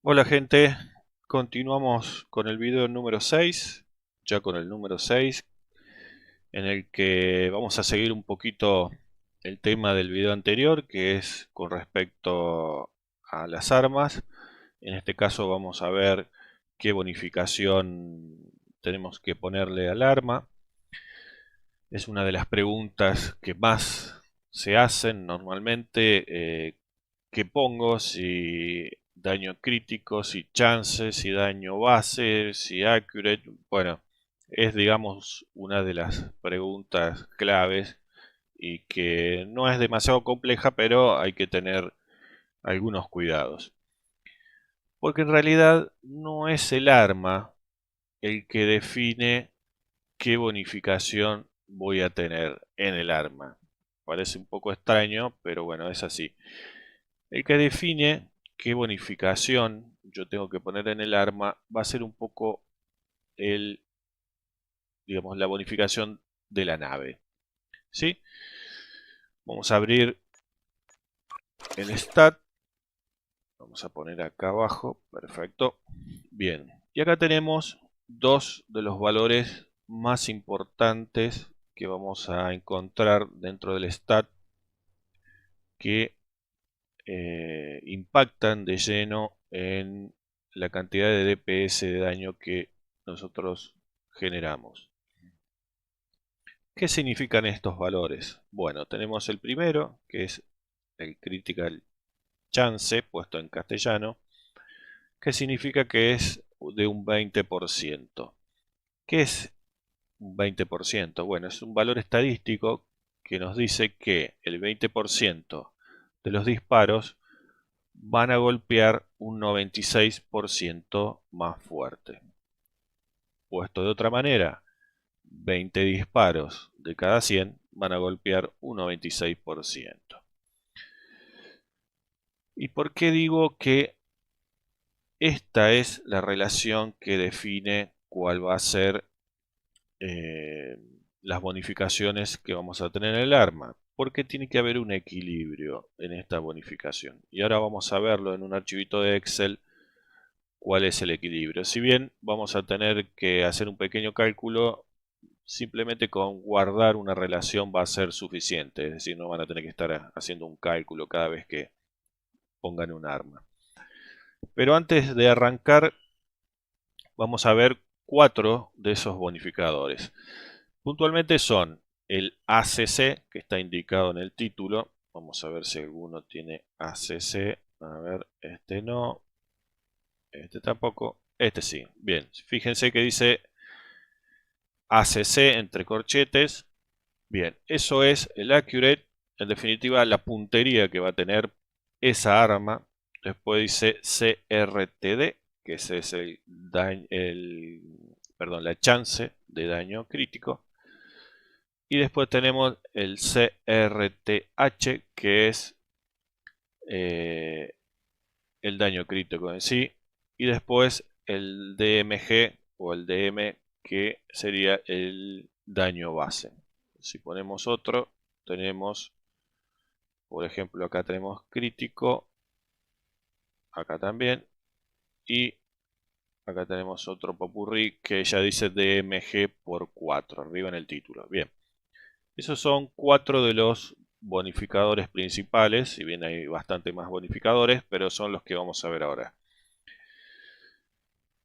Hola gente, continuamos con el video número 6, ya con el número 6, en el que vamos a seguir un poquito el tema del video anterior, que es con respecto a las armas. En este caso vamos a ver qué bonificación tenemos que ponerle al arma. Es una de las preguntas que más se hacen normalmente. ¿Qué pongo? Si daño crítico, si chance, si daño base, si accurate. Bueno, es digamos una de las preguntas claves y que no es demasiado compleja, pero hay que tener algunos cuidados. Porque en realidad no es el arma el que define qué bonificación voy a tener en el arma. Parece un poco extraño, pero bueno, es así. El que define qué bonificación yo tengo que poner en el arma va a ser un poco el, digamos, la bonificación de la nave. ¿Sí? Vamos a abrir el stat. Vamos a poner acá abajo. Perfecto. Bien. Y acá tenemos dos de los valores más importantes que vamos a encontrar dentro del stat que impactan de lleno en la cantidad de DPS de daño que nosotros generamos. ¿Qué significan estos valores? Bueno, tenemos el primero, que es el Critical Chance, puesto en castellano, que significa que es de un 20%. ¿Qué es un 20%? Bueno, es un valor estadístico que nos dice que el 20% de los disparos van a golpear un 96% más fuerte. Puesto de otra manera, 20 disparos de cada 100 van a golpear un 96%. ¿Y por qué digo que esta es la relación que define cuál va a ser eh, las bonificaciones que vamos a tener en el arma? Porque tiene que haber un equilibrio en esta bonificación. Y ahora vamos a verlo en un archivito de Excel cuál es el equilibrio. Si bien vamos a tener que hacer un pequeño cálculo, simplemente con guardar una relación va a ser suficiente. Es decir, no van a tener que estar haciendo un cálculo cada vez que pongan un arma. Pero antes de arrancar, vamos a ver cuatro de esos bonificadores. Puntualmente son el ACC, que está indicado en el título. Vamos a ver si alguno tiene ACC. A ver, este no. Este tampoco. Este sí. Bien, fíjense que dice ACC entre corchetes. Bien, eso es el accurate. En definitiva, la puntería que va a tener esa arma. Después dice CRTD, que ese es perdón, la chance de daño crítico. Y después tenemos el CRTH, que es eh, el daño crítico en sí. Y después el DMG o el DM, que sería el daño base. Si ponemos otro, tenemos, por ejemplo, acá tenemos crítico, acá también, y acá tenemos otro popurrí que ya dice DMG por 4, arriba en el título. Bien, esos son cuatro de los bonificadores principales, si bien hay bastante más bonificadores, pero son los que vamos a ver ahora.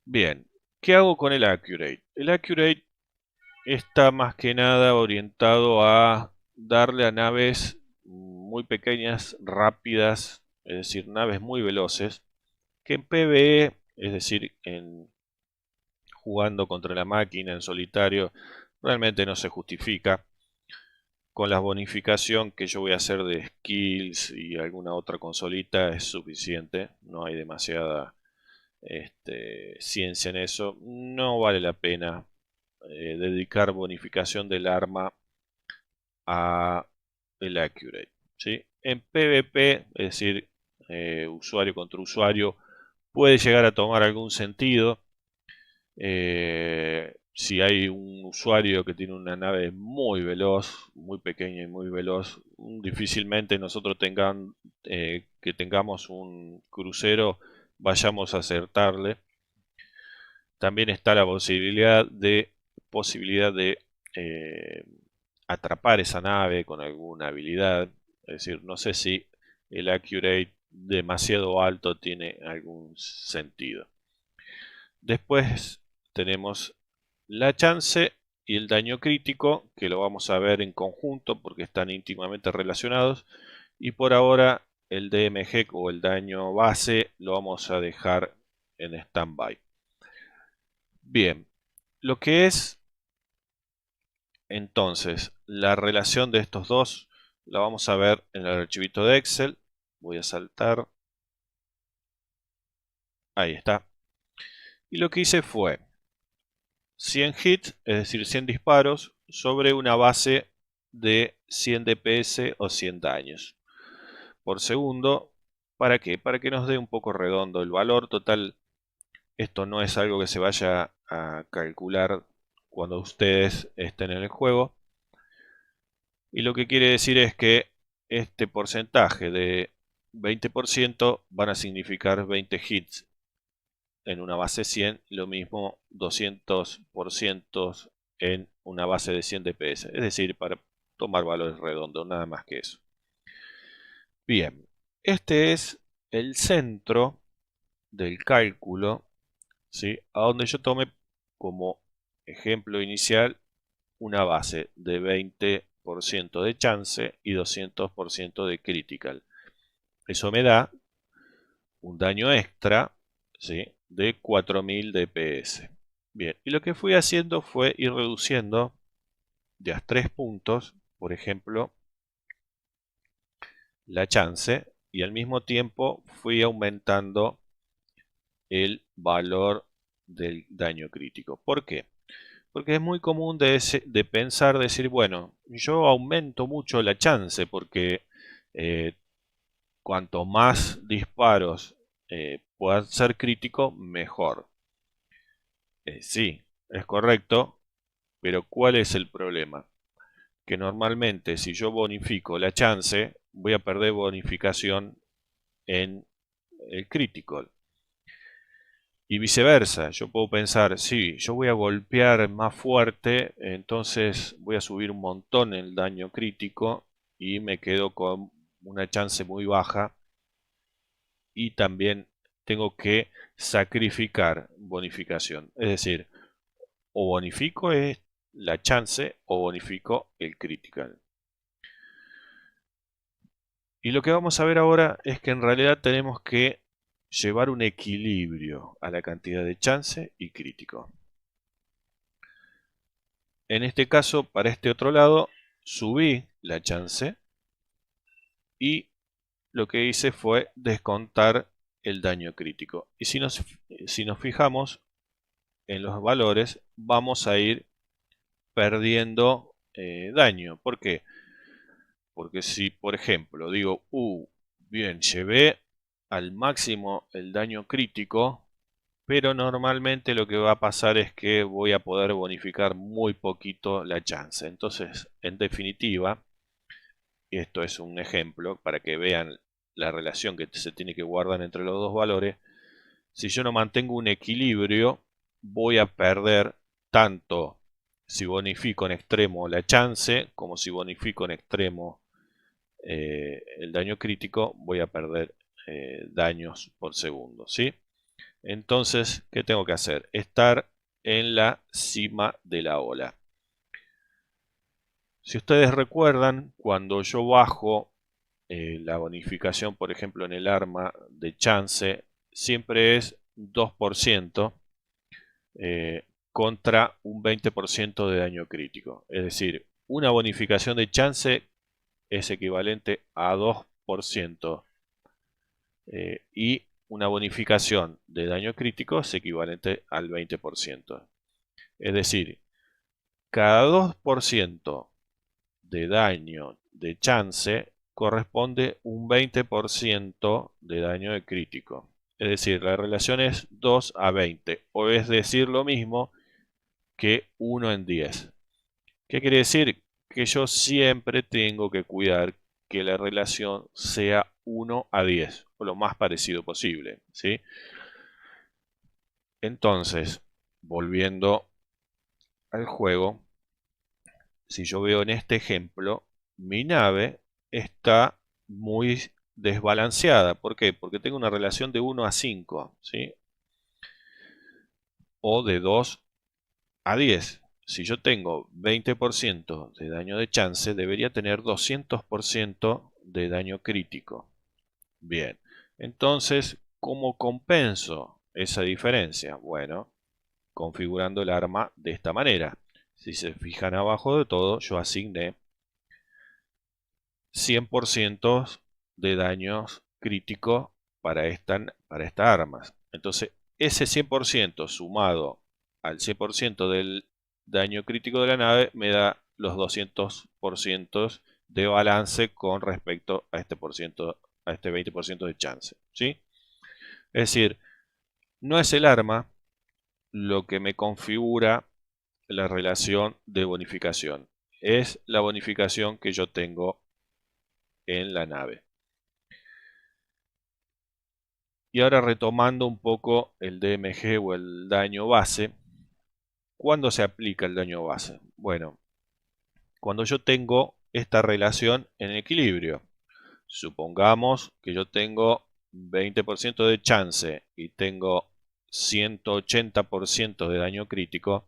Bien, ¿qué hago con el Accurate? El Accurate está más que nada orientado a darle a naves muy pequeñas, rápidas, es decir, naves muy veloces, que en PvE, es decir, jugando contra la máquina en solitario, realmente no se justifica. Con la bonificación que yo voy a hacer de skills y alguna otra consolita es suficiente, no hay demasiada ciencia en eso, no vale la pena dedicar bonificación del arma a el accurate. ¿Sí? En PvP, es decir, usuario contra usuario, puede llegar a tomar algún sentido. Si hay un usuario que tiene una nave muy veloz, muy pequeña y muy veloz, difícilmente nosotros que tengamos un crucero vayamos a acertarle. También está la posibilidad de atrapar esa nave con alguna habilidad. Es decir, no sé si el accurate demasiado alto tiene algún sentido. Después tenemos la chance y el daño crítico, que lo vamos a ver en conjunto porque están íntimamente relacionados. Y por ahora el DMG o el daño base lo vamos a dejar en stand-by. Bien, lo que es entonces la relación de estos dos la vamos a ver en el archivito de Excel. Voy a saltar. Ahí está. Y lo que hice fue 100 hits, es decir, 100 disparos, sobre una base de 100 DPS o 100 daños por segundo. ¿Para qué? Para que nos dé un poco redondo el valor total. Esto no es algo que se vaya a calcular cuando ustedes estén en el juego. Y lo que quiere decir es que este porcentaje de 20% van a significar 20 hits en una base 100, lo mismo 200% en una base de 100 DPS. Es decir, para tomar valores redondos, nada más que eso. Bien, este es el centro del cálculo, ¿sí? A donde yo tomé como ejemplo inicial una base de 20% de chance y 200% de critical. Eso me da un daño extra, ¿sí?, de 4000 DPS. Bien, y lo que fui haciendo fue ir reduciendo de a 3 puntos, por ejemplo, la chance, y al mismo tiempo fui aumentando el valor del daño crítico. ¿Por qué? Porque es muy común de pensar, decir, bueno, yo aumento mucho la chance porque eh, cuanto más disparos puedan ser crítico, mejor. Sí, es correcto, pero ¿cuál es el problema? Que normalmente si yo bonifico la chance, voy a perder bonificación en el critical. Y viceversa, yo puedo pensar, sí, yo voy a golpear más fuerte, entonces voy a subir un montón el daño crítico y me quedo con una chance muy baja. Y también tengo que sacrificar bonificación. Es decir, o bonifico la chance o bonifico el critical. Y lo que vamos a ver ahora es que en realidad tenemos que llevar un equilibrio a la cantidad de chance y crítico. En este caso, para este otro lado, subí la chance y lo que hice fue descontar el daño crítico. Y si nos fijamos en los valores, vamos a ir perdiendo daño. ¿Por qué? Porque si, por ejemplo, digo, bien, llevé al máximo el daño crítico, pero normalmente lo que va a pasar es que voy a poder bonificar muy poquito la chance. Entonces, en definitiva, y esto es un ejemplo para que vean la relación que se tiene que guardar entre los dos valores, si yo no mantengo un equilibrio, voy a perder tanto si bonifico en extremo la chance, como si bonifico en extremo el daño crítico, voy a perder daños por segundo, ¿sí? Entonces, ¿qué tengo que hacer? Estar en la cima de la ola. Si ustedes recuerdan, cuando yo bajo la bonificación, por ejemplo, en el arma de chance, siempre es 2% contra un 20% de daño crítico. Es decir, una bonificación de chance es equivalente a 2% y una bonificación de daño crítico es equivalente al 20%. Es decir, cada 2% de daño de chance corresponde un 20% de daño de crítico. Es decir, la relación es 2 a 20, o es decir, lo mismo que 1 en 10. ¿Qué quiere decir? Que yo siempre tengo que cuidar que la relación sea 1 a 10, o lo más parecido posible, ¿sí? Entonces, volviendo al juego, si yo veo en este ejemplo, mi nave está muy desbalanceada. ¿Por qué? Porque tengo una relación de 1 a 5, ¿sí? O de 2 a 10. Si yo tengo 20% de daño de chance, debería tener 200% de daño crítico. Bien, entonces, ¿cómo compenso esa diferencia? Bueno, configurando el arma de esta manera. Si se fijan abajo de todo, yo asigné 100% de daños críticos para esta arma. Entonces, ese 100% sumado al 100% del daño crítico de la nave me da los 200% de balance con respecto a este 20% de chance, ¿sí? Es decir, no es el arma lo que me configura la relación de bonificación, es la bonificación que yo tengo en la nave. Y ahora retomando un poco el DMG o el daño base, ¿cuándo se aplica el daño base? Bueno, cuando yo tengo esta relación en equilibrio. Supongamos que yo tengo 20% de chance y tengo 180% de daño crítico,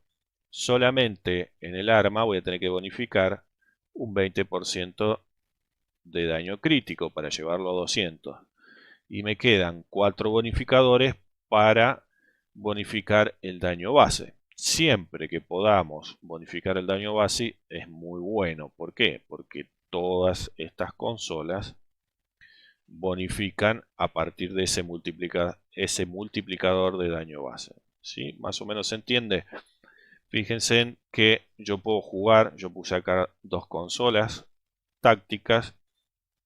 solamente en el arma voy a tener que bonificar un 20% de daño crítico para llevarlo a 200. Y me quedan 4 bonificadores para bonificar el daño base. Siempre que podamos bonificar el daño base es muy bueno. ¿Por qué? Porque todas estas consolas bonifican a partir de ese multiplicador de daño base. ¿Sí? Más o menos se entiende. Fíjense en que yo puedo jugar, yo puse acá dos consolas tácticas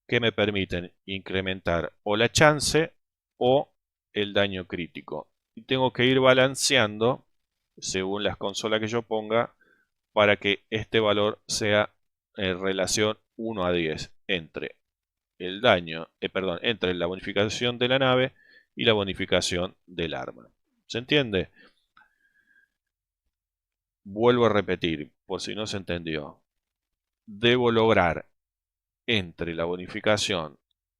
que me permiten incrementar o la chance o el daño crítico. Y tengo que ir balanceando según las consolas que yo ponga para que este valor sea en relación 1 a 10 entre el daño, perdón, entre la bonificación de la nave y la bonificación del arma. ¿Se entiende? Vuelvo a repetir, por si no se entendió. Debo lograr entre la bonificación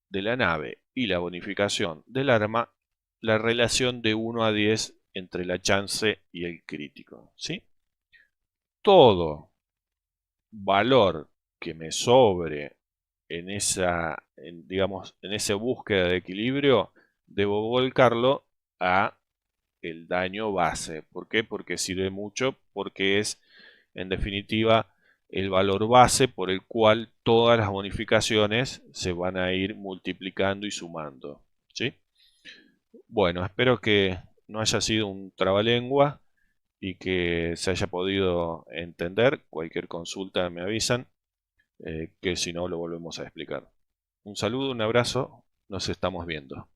de la nave y la bonificación del arma la relación de 1 a 10 entre la chance y el crítico. ¿Sí? Todo valor que me sobre en digamos, en esa búsqueda de equilibrio, debo volcarlo a el daño base. ¿Por qué? Porque sirve mucho, porque es, en definitiva, el valor base por el cual todas las bonificaciones se van a ir multiplicando y sumando. ¿Sí? Bueno, espero que no haya sido un trabalengua y que se haya podido entender. Cualquier consulta me avisan, que si no lo volvemos a explicar. Un saludo, un abrazo, nos estamos viendo.